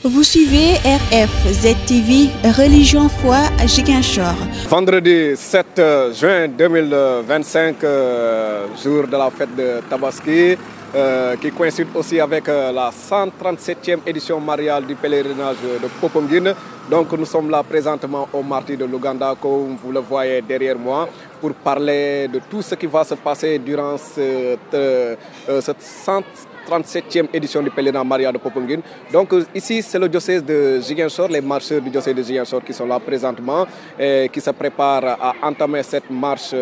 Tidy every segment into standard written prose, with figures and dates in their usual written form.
Vous suivez RF ZTV Religion Foi Ziguinchor. Vendredi 7 juin 2025, jour de la fête de Tabaski, qui coïncide aussi avec la 137e édition mariale du pèlerinage de Popenguine. Donc nous sommes là présentement au martyr de l'Ouganda, comme vous le voyez derrière moi, pour parler de tout ce qui va se passer durant cette 137e édition du pèlerinage marial de Popenguine. Donc ici c'est le diocèse de Ziguinchor, les marcheurs du diocèse de Ziguinchor qui sont là présentement et qui se préparent à entamer cette marche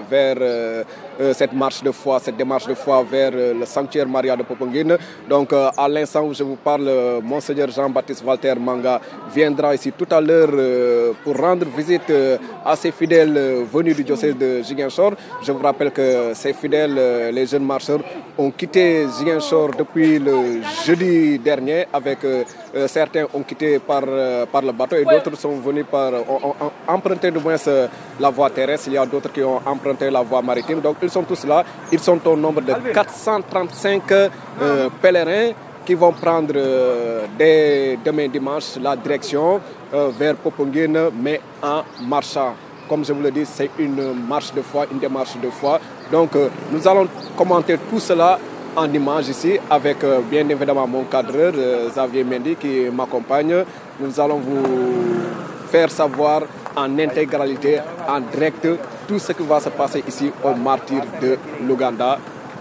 vers cette marche de foi, cette démarche de foi vers le sanctuaire marial de Popenguine. Donc à l'instant où je vous parle, Monseigneur Jean-Baptiste Walter Manga viendra ici tout à l'heure pour rendre visite à ses fidèles venus du diocèse de Ziguinchor. Je vous rappelle que ces fidèles, les jeunes marcheurs, ont quitté Ziguinchor depuis le jeudi dernier, avec certains ont quitté par le bateau et d'autres sont venus ont emprunté du moins la voie terrestre. Il y a d'autres qui ont emprunté la voie maritime. Donc ils sont tous là. Ils sont au nombre de 435 pèlerins qui vont prendre dès demain dimanche la direction vers Popenguine, mais en marchant. Comme je vous le dis, c'est une marche de foi, une démarche de foi. Donc nous allons commenter tout cela en image ici avec bien évidemment mon cadreur Xavier Mendy qui m'accompagne. Nous allons vous faire savoir en intégralité, en direct, tout ce qui va se passer ici au martyr de l'Ouganda.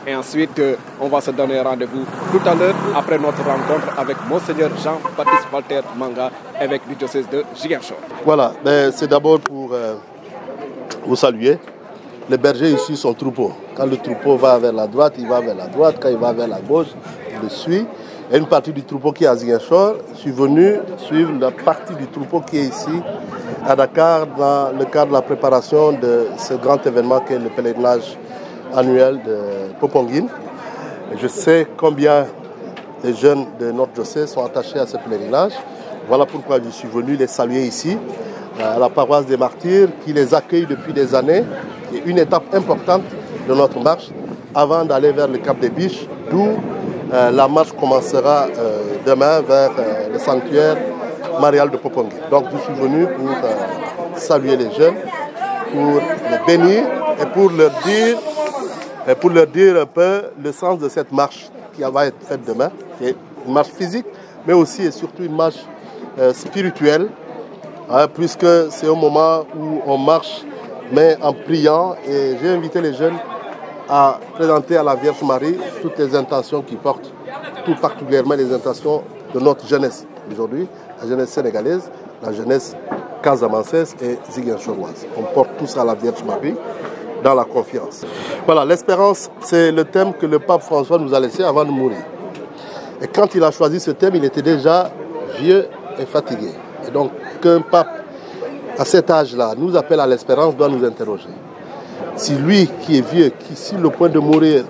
Et ensuite, on va se donner rendez-vous tout à l'heure après notre rencontre avec Monseigneur Jean-Baptiste Walter Manga, évêque du diocèse de Ziguinchor. Voilà, c'est d'abord pour vous saluer. Les bergers ici sont troupeaux. Quand le troupeau va vers la droite, il va vers la droite. Quand il va vers la gauche, il le suit. Il y a une partie du troupeau qui est à Ziguinchor. Je suis venu suivre la partie du troupeau qui est ici à Dakar dans le cadre de la préparation de ce grand événement qui est le pèlerinage annuel de Popenguine. Je sais combien les jeunes de notre diocèse sont attachés à ce pèlerinage. Voilà pourquoi je suis venu les saluer ici, à la paroisse des martyrs, qui les accueille depuis des années. C'est une étape importante de notre marche avant d'aller vers le Cap des Biches, d'où la marche commencera demain vers le sanctuaire marial de Popenguine. Donc je suis venu pour saluer les jeunes, pour les bénir et pour leur dire un peu le sens de cette marche qui va être faite demain, qui est une marche physique, mais aussi et surtout une marche spirituelle, puisque c'est au moment où on marche, mais en priant. Et j'ai invité les jeunes à présenter à la Vierge Marie toutes les intentions qu'ils portent, tout particulièrement les intentions de notre jeunesse aujourd'hui, la jeunesse sénégalaise, la jeunesse casamançaise et ziguinchoroise. On porte tous à la Vierge Marie dans la confiance. Voilà, l'espérance, c'est le thème que le pape François nous a laissé avant de mourir. Et quand il a choisi ce thème, il était déjà vieux et fatigué. Et donc, qu'un pape à cet âge-là nous appelle à l'espérance doit nous interroger. Si lui qui est vieux, qui sur le point de mourir,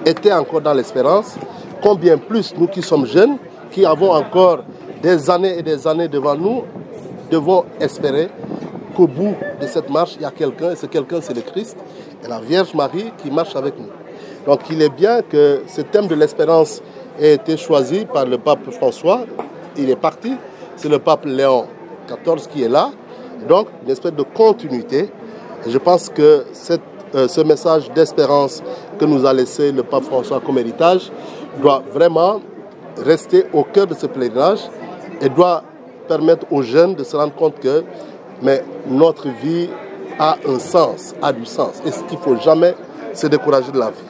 était encore dans l'espérance, combien plus nous qui sommes jeunes, qui avons encore des années et des années devant nous, devons espérer qu'au bout de cette marche, il y a quelqu'un, et ce quelqu'un c'est le Christ, et la Vierge Marie qui marche avec nous. Donc il est bien que ce thème de l'espérance ait été choisi par le pape François. Il est parti, c'est le pape Léon XIV qui est là, donc une espèce de continuité. Et je pense que ce message d'espérance que nous a laissé le pape François comme héritage doit vraiment rester au cœur de ce pèlerinage et doit permettre aux jeunes de se rendre compte que notre vie a un sens, a du sens. Et qu'il ne faut jamais se décourager de la vie.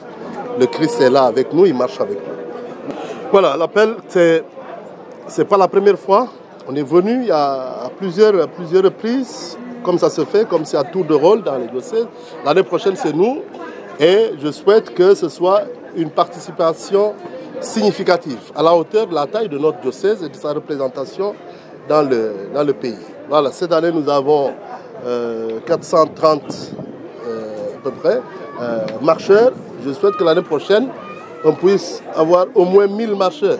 Le Christ est là avec nous, il marche avec nous. Voilà, l'appel, c'est pas la première fois. On est venu à plusieurs reprises, comme ça se fait, comme c'est à tour de rôle dans les diocèses. L'année prochaine, c'est nous. Et je souhaite que ce soit une participation significative, à la hauteur de la taille de notre diocèse et de sa représentation dans le pays. Voilà, cette année, nous avons 430 à peu près marcheurs. Je souhaite que l'année prochaine, on puisse avoir au moins 1000 marcheurs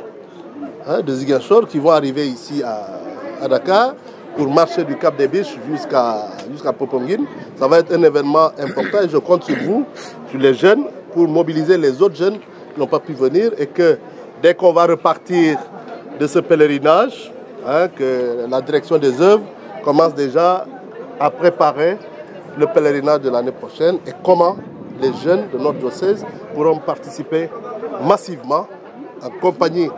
de Ziguinchor qui vont arriver ici à Dakar pour marcher du Cap des Biches jusqu'à Popenguine. Ça va être un événement important et je compte sur vous, sur les jeunes, pour mobiliser les autres jeunes qui n'ont pas pu venir et que dès qu'on va repartir de ce pèlerinage, que la direction des œuvres commence déjà à préparer le pèlerinage de l'année prochaine et comment les jeunes de notre diocèse pourront participer massivement en compagnie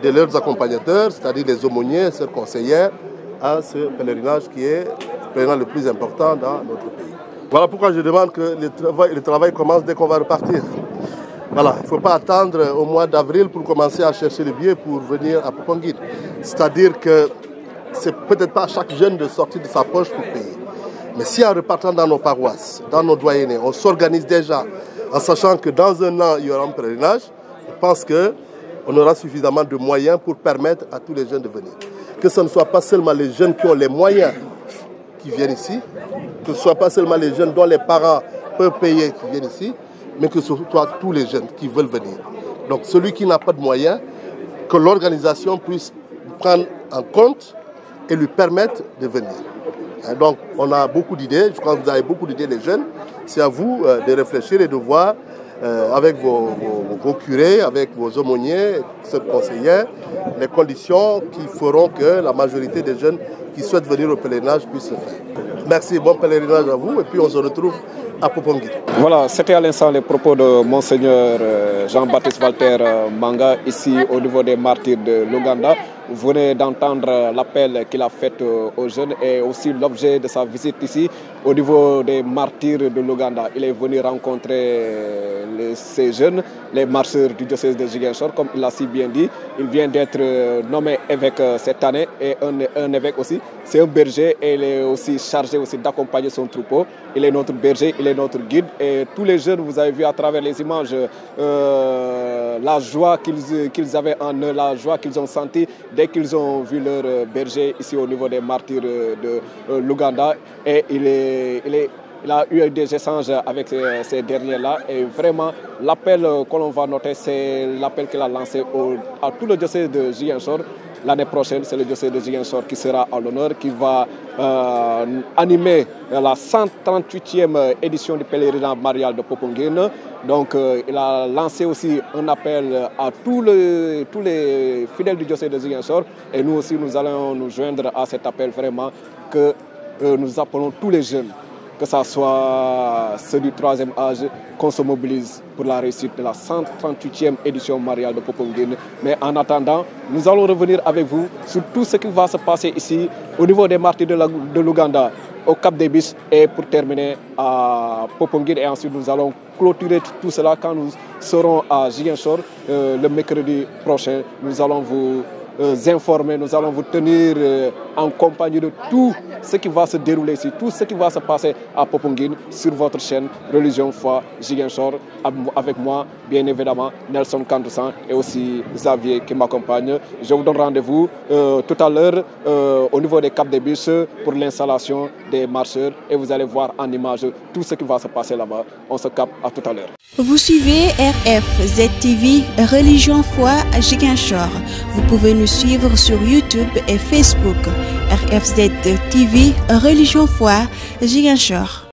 de leurs accompagnateurs, c'est-à-dire les aumôniers, leurs conseillères, à ce pèlerinage qui est le pèlerinage le plus important dans notre pays. Voilà pourquoi je demande que le travail commence dès qu'on va repartir. Voilà, il ne faut pas attendre au mois d'avril pour commencer à chercher les billets pour venir à Popenguine. C'est-à-dire que c'est peut-être pas à chaque jeune de sortir de sa poche pour payer. Mais si en repartant dans nos paroisses, dans nos doyennés, on s'organise déjà en sachant que dans un an, il y aura un pèlerinage, je pense qu'on aura suffisamment de moyens pour permettre à tous les jeunes de venir. Que ce ne soit pas seulement les jeunes qui ont les moyens qui viennent ici, que ce ne soit pas seulement les jeunes dont les parents peuvent payer qui viennent ici, mais que ce soit tous les jeunes qui veulent venir. Donc celui qui n'a pas de moyens, que l'organisation puisse prendre en compte et lui permettre de venir. Donc on a beaucoup d'idées, je crois que vous avez beaucoup d'idées les jeunes. C'est à vous de réfléchir et de voir avec vos curés, avec vos aumôniers, vos conseillers, les conditions qui feront que la majorité des jeunes qui souhaitent venir au pèlerinage puissent se faire. Merci, bon pèlerinage à vous et puis on se retrouve à Popenguine. Voilà, c'était à l'instant les propos de Monseigneur Jean-Baptiste Walter Manga, ici au niveau des martyrs de l'Ouganda. Vous venez d'entendre l'appel qu'il a fait aux jeunes et aussi l'objet de sa visite ici au niveau des martyrs de l'Ouganda. Il est venu rencontrer ces jeunes, les marcheurs du diocèse de Ziguinchor, comme il l'a si bien dit. Il vient d'être nommé évêque cette année et un évêque aussi. C'est un berger et il est aussi chargé aussi d'accompagner son troupeau. Il est notre berger, il est notre guide et tous les jeunes, vous avez vu à travers les images la joie qu'ils avaient en eux, la joie qu'ils ont sentie dès qu'ils ont vu leur berger ici au niveau des martyrs de l'Ouganda. Et il a eu des échanges avec ces derniers-là et vraiment l'appel que l'on va noter, c'est l'appel qu'il a lancé à tout le diocèse de Ziguinchor. L'année prochaine, c'est le diocèse de Ziguinchor qui sera à l'honneur, qui va animer la 138e édition du pèlerinage marial de Popenguine. Donc, il a lancé aussi un appel à tous les fidèles du diocèse de Ziguinchor. Et nous aussi, nous allons nous joindre à cet appel vraiment que nous appelons tous les jeunes, que ce soit ceux du 3e âge, qu'on se mobilise pour la réussite de la 138e édition mariale de Popenguine. Mais en attendant, nous allons revenir avec vous sur tout ce qui va se passer ici, au niveau des martyrs de l'Ouganda, au Cap des Biches et pour terminer à Popenguine. Et ensuite, nous allons clôturer tout cela quand nous serons à Ziguinchor le mercredi prochain. Nous allons vous informer, nous allons vous tenir en compagnie de tout ce qui va se dérouler ici, tout ce qui va se passer à Popenguine sur votre chaîne Religion, Foi, Ziguinchor, avec moi, bien évidemment, Nelson Kantoussan et aussi Xavier qui m'accompagne. Je vous donne rendez-vous tout à l'heure au niveau des Cap des Biches pour l'installation des marcheurs et vous allez voir en image tout ce qui va se passer là-bas. On se capte à tout à l'heure. Vous suivez RFZ TV Religion, Foi, Ziguinchor. Vous pouvez nous suivre sur YouTube et Facebook. RFZ TV Religion, Foi, Ziguinchor.